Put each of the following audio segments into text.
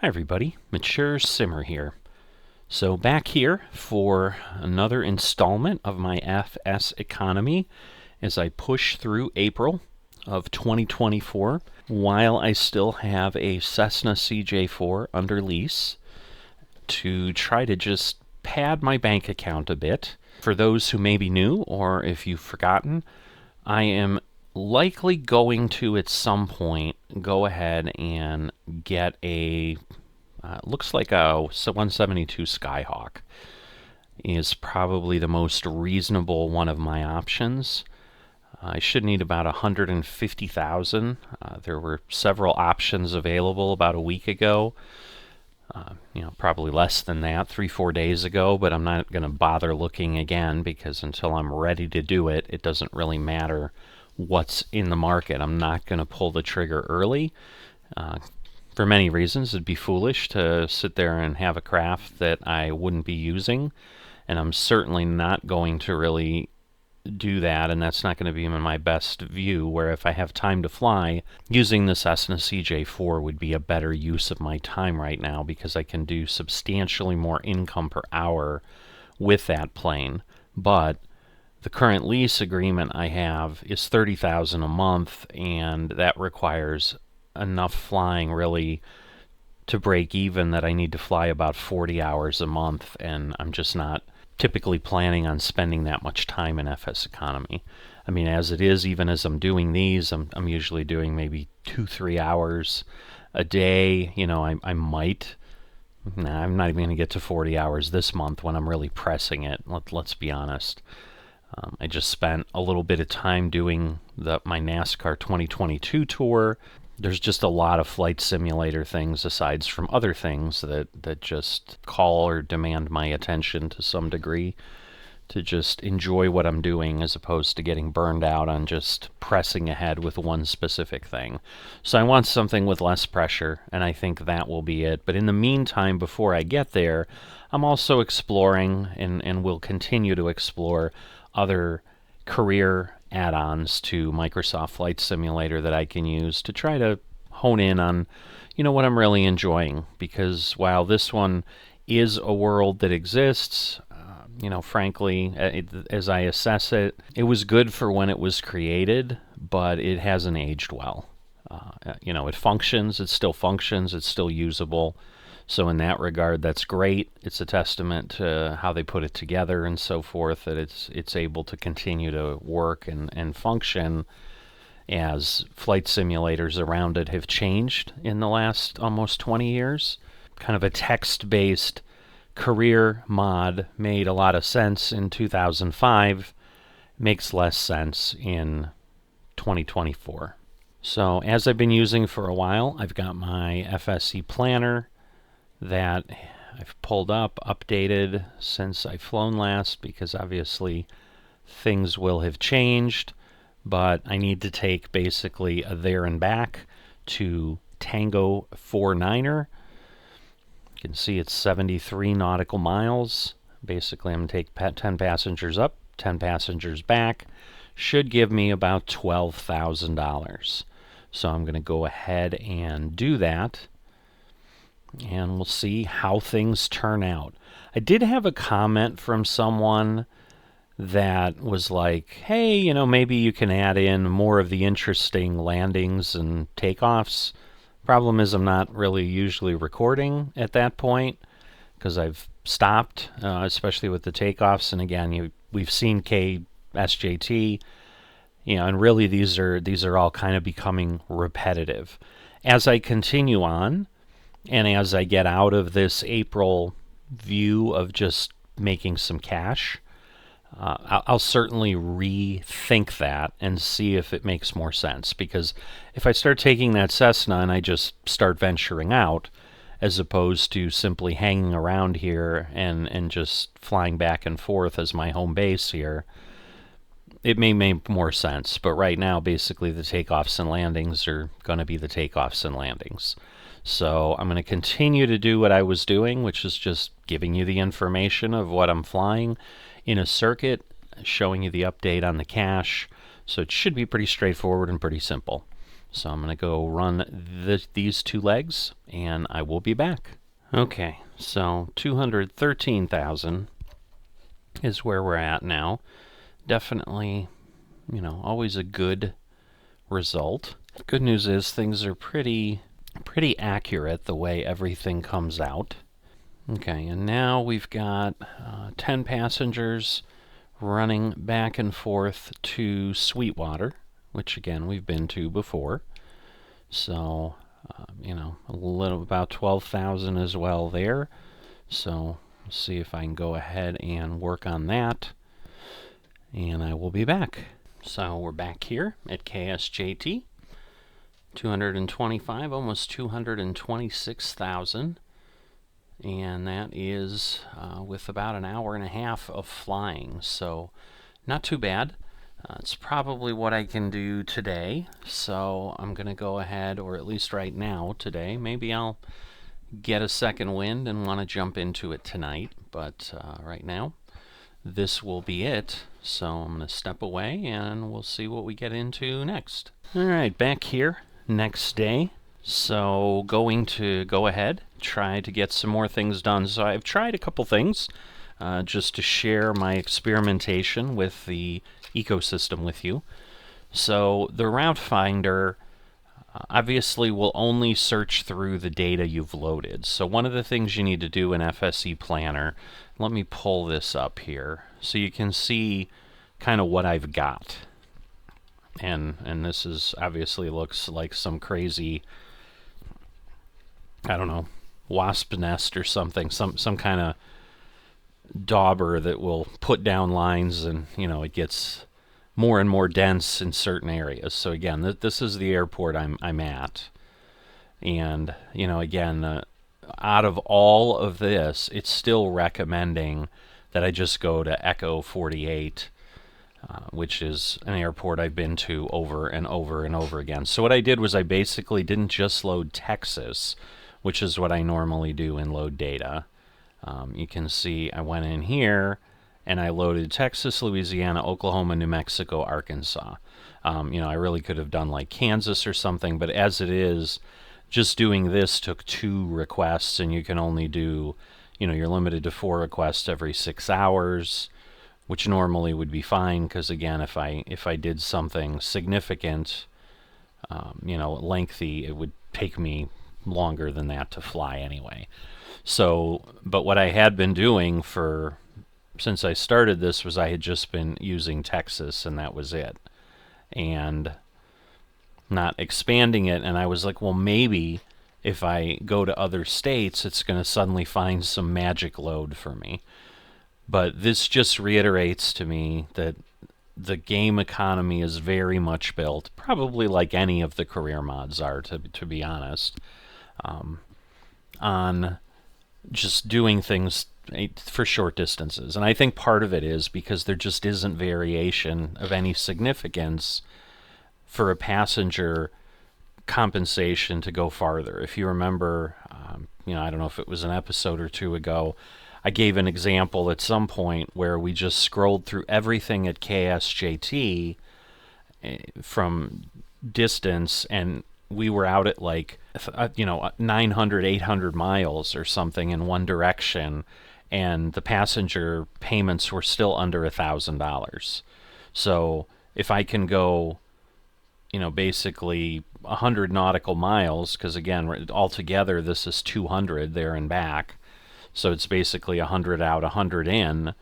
Hi everybody, Mature Simmer here. So back here for another installment of my Fseconomy as I push through April of 2024 while I still have a Cessna CJ4 under lease to try to just pad my bank account a bit. For those who may be new or if you've forgotten, I am likely going to at some point go ahead and get a looks like a 172 Skyhawk is probably the most reasonable one of my options. I should need about 150,000. There were several options available about a week ago. Probably less than that, 3-4 days ago, but I'm not going to bother looking again because until I'm ready to do it, it doesn't really matter what's in the market. I'm not going to pull the trigger early. For many reasons, it'd be foolish to sit there and have a craft that I wouldn't be using, and I'm certainly not going to really do that, and that's not going to be in my best view, where if I have time to fly, using the Cessna CJ4 would be a better use of my time right now because I can do substantially more income per hour with that plane. But the current lease agreement I have is $30,000 a month, and that requires enough flying really to break even that I need to fly about 40 hours a month, and I'm just not typically planning on spending that much time in Fseconomy. I mean, as it is, even as I'm doing these, I'm usually doing maybe 2-3 hours a day. I might. I'm not even going to get to 40 hours this month when I'm really pressing it. Let's be honest. I just spent a little bit of time doing my NASCAR 2022 tour. There's just a lot of flight simulator things aside from other things that just call or demand my attention to some degree to just enjoy what I'm doing as opposed to getting burned out on just pressing ahead with one specific thing. So I want something with less pressure, and I think that will be it. But in the meantime, before I get there, I'm also exploring and will continue to explore other career add-ons to Microsoft Flight Simulator that I can use to try to hone in on, what I'm really enjoying. Because while this one is a world that exists, frankly, as I assess it, it was good for when it was created, but it hasn't aged well. It functions, it still functions, it's still usable. So in that regard, that's great. It's a testament to how they put it together and so forth, that it's able to continue to work and function as flight simulators around it have changed in the last almost 20 years. Kind of a text-based career mod made a lot of sense in 2005, makes less sense in 2024. So as I've been using for a while, I've got my FSC planner that I've pulled up, updated since I've flown last, because obviously things will have changed, but I need to take basically a there and back to Tango 49er. You can see it's 73 nautical miles. Basically, I'm going to take 10 passengers up, 10 passengers back. Should give me about $12,000. So I'm going to go ahead and do that, and we'll see how things turn out. I did have a comment from someone that was like, hey, maybe you can add in more of the interesting landings and takeoffs. Problem is I'm not really usually recording at that point because I've stopped, especially with the takeoffs. And again, we've seen KSJT, and really these are all kind of becoming repetitive. As I continue on, and as I get out of this April view of just making some cash, I'll certainly rethink that and see if it makes more sense. Because if I start taking that Cessna and I just start venturing out, as opposed to simply hanging around here and just flying back and forth as my home base here, it may make more sense. But right now, basically, the takeoffs and landings are going to be the takeoffs and landings. So I'm going to continue to do what I was doing, which is just giving you the information of what I'm flying in a circuit, showing you the update on the cache. So it should be pretty straightforward and pretty simple. So I'm going to go run these two legs, and I will be back. Okay, so 213,000 is where we're at now. Definitely, always a good result. Good news is things are pretty accurate the way everything comes out. Okay, and now we've got 10 passengers running back and forth to Sweetwater, which again we've been to before. So, a little about 12,000 as well there. So, let's see if I can go ahead and work on that. And I will be back. So, we're back here at KSJT. 225, almost 226,000. And that is with about an hour and a half of flying. So, not too bad. It's probably what I can do today, so I'm going to go ahead, or at least right now today. Maybe I'll get a second wind and want to jump into it tonight, but right now this will be it. So I'm going to step away and we'll see what we get into next. Alright, back here, next day. So going to go ahead, try to get some more things done. So I've tried a couple things just to share my experimentation with the ecosystem with you. So the route finder obviously will only search through the data you've loaded. So one of the things you need to do in FSE Planner, let me pull this up here so you can see kind of what I've got. And this is obviously looks like some crazy, I don't know, wasp nest or something, some kind of dauber that will put down lines, and it gets more and more dense in certain areas. So again, this is the airport I'm at, and again, out of all of this, it's still recommending that I just go to Echo 48, which is an airport I've been to over and over and over again. So what I did was I basically didn't just load Texas, which is what I normally do in load data. You can see I went in here and I loaded Texas, Louisiana, Oklahoma, New Mexico, Arkansas. I really could have done like Kansas or something, but as it is, just doing this took 2 requests, and you can only do, you're limited to 4 requests every 6 hours, which normally would be fine, because again, if I did something significant, lengthy, it would take me longer than that to fly anyway. So, but what I had been doing since I started this was I had just been using Texas, and that was it, and not expanding it. And I was like, well, maybe if I go to other states, it's going to suddenly find some magic load for me. But this just reiterates to me that the game economy is very much built, probably like any of the career mods are, to be honest, on just doing things for short distances. And I think part of it is because there just isn't variation of any significance for a passenger compensation to go farther. If you remember, I don't know if it was an episode or 2 ago, I gave an example at some point where we just scrolled through everything at KSJT from distance, and we were out at like 900, 800 miles or something in one direction, and the passenger payments were still under $1,000. So if I can go, basically 100 nautical miles, because again, altogether this is 200 there and back, so it's basically 100 out, 100 in,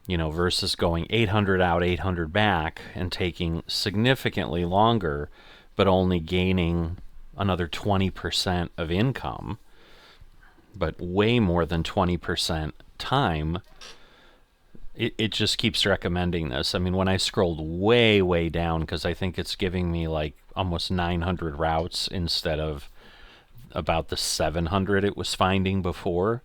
versus going 800 out, 800 back, and taking significantly longer, but only gaining another 20% of income, but way more than 20% time. It just keeps recommending this. I mean, when I scrolled way, way down, because I think it's giving me like almost 900 routes instead of about the 700 it was finding before.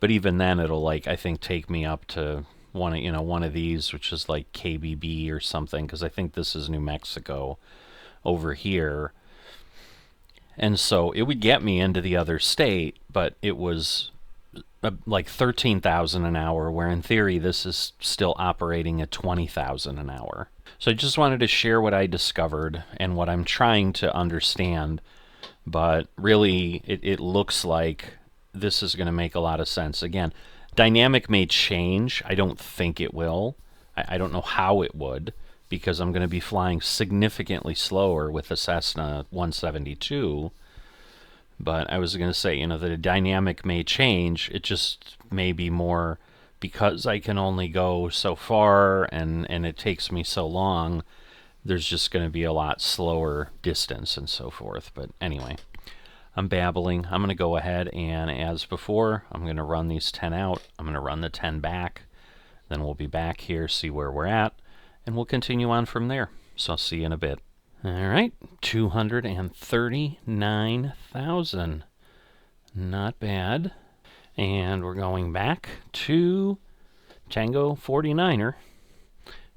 But even then, it'll I think take me up to one of these, which is like KBB or something, because I think this is New Mexico over here. And so it would get me into the other state, but it was like 13,000 an hour, where in theory this is still operating at 20,000 an hour. So I just wanted to share what I discovered and what I'm trying to understand, but really it looks like this is going to make a lot of sense. Again, dynamic may change. I don't think it will. I don't know how it would, because I'm going to be flying significantly slower with the Cessna 172. But I was going to say, the dynamic may change. It just may be more because I can only go so far and it takes me so long. There's just going to be a lot slower distance and so forth. But anyway, I'm babbling. I'm going to go ahead and, as before, I'm going to run these 10 out. I'm going to run the 10 back. Then we'll be back here, see where we're at, and we'll continue on from there. So I'll see you in a bit. All right, 239,000. Not bad. And we're going back to Tango 49er,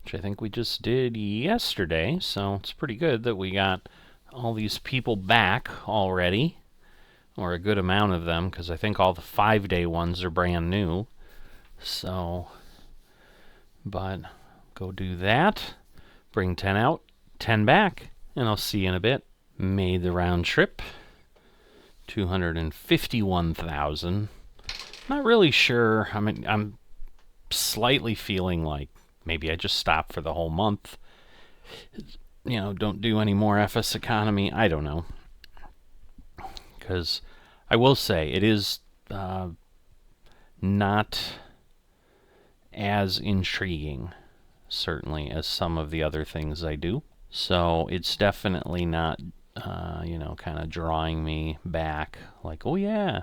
which I think we just did yesterday. So it's pretty good that we got all these people back already, or a good amount of them, because I think all the 5-day ones are brand new. So, but go do that. Bring 10 out, 10 back, and I'll see you in a bit. Made the round trip. 251,000. Not really sure. I mean, I'm slightly feeling like maybe I just stop for the whole month. Don't do any more Fseconomy. I don't know. Because I will say it is not as intriguing, certainly, as some of the other things I do. So it's definitely not, kind of drawing me back like, oh yeah.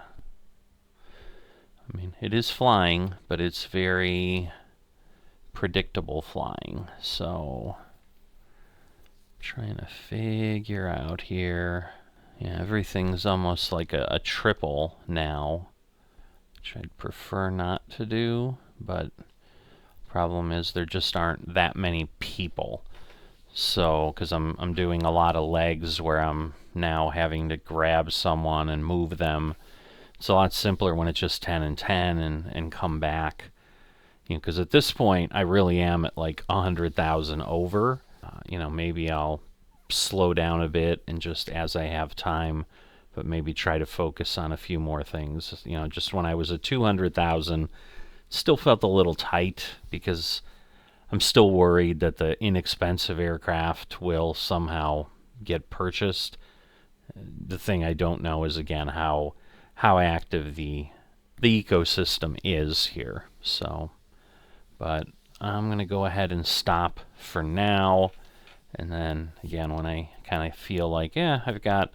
I mean, it is flying, but it's very predictable flying. So trying to figure out here. Yeah, everything's almost like a triple now, which I'd prefer not to do, but problem is there just aren't that many people. So, because I'm doing a lot of legs where I'm now having to grab someone and move them. It's a lot simpler when it's just 10 and 10 and come back. Because at this point, I really am at like 100,000 over. Maybe I'll slow down a bit and just as I have time, but maybe try to focus on a few more things. Just when I was at 200,000, still felt a little tight because I'm still worried that the inexpensive aircraft will somehow get purchased. The thing I don't know is, again, how active the ecosystem is here. So, but I'm going to go ahead and stop for now. And then, again, when I kind of feel like, yeah, I've got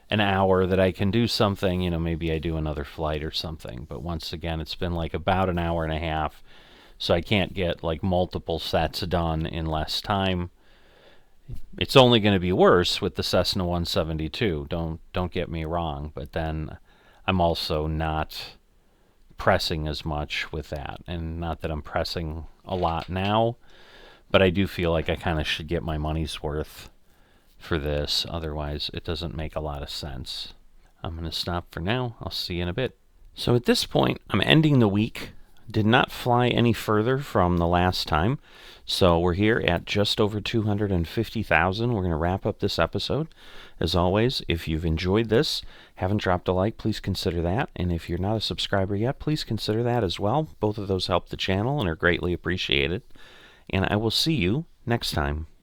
an hour that I can do something, maybe I do another flight or something. But once again, it's been like about an hour and a half. So I can't get like multiple sets done in less time. It's only going to be worse with the Cessna 172. Don't get me wrong, but then I'm also not pressing as much with that, and not that I'm pressing a lot now, but I do feel like I kind of should get my money's worth for this. Otherwise, it doesn't make a lot of sense. I'm going to stop for now. I'll see you in a bit. So at this point, I'm ending the week. Did not fly any further from the last time, so we're here at just over 250,000. We're going to wrap up this episode. As always, if you've enjoyed this, haven't dropped a like, please consider that. And if you're not a subscriber yet, please consider that as well. Both of those help the channel and are greatly appreciated. And I will see you next time.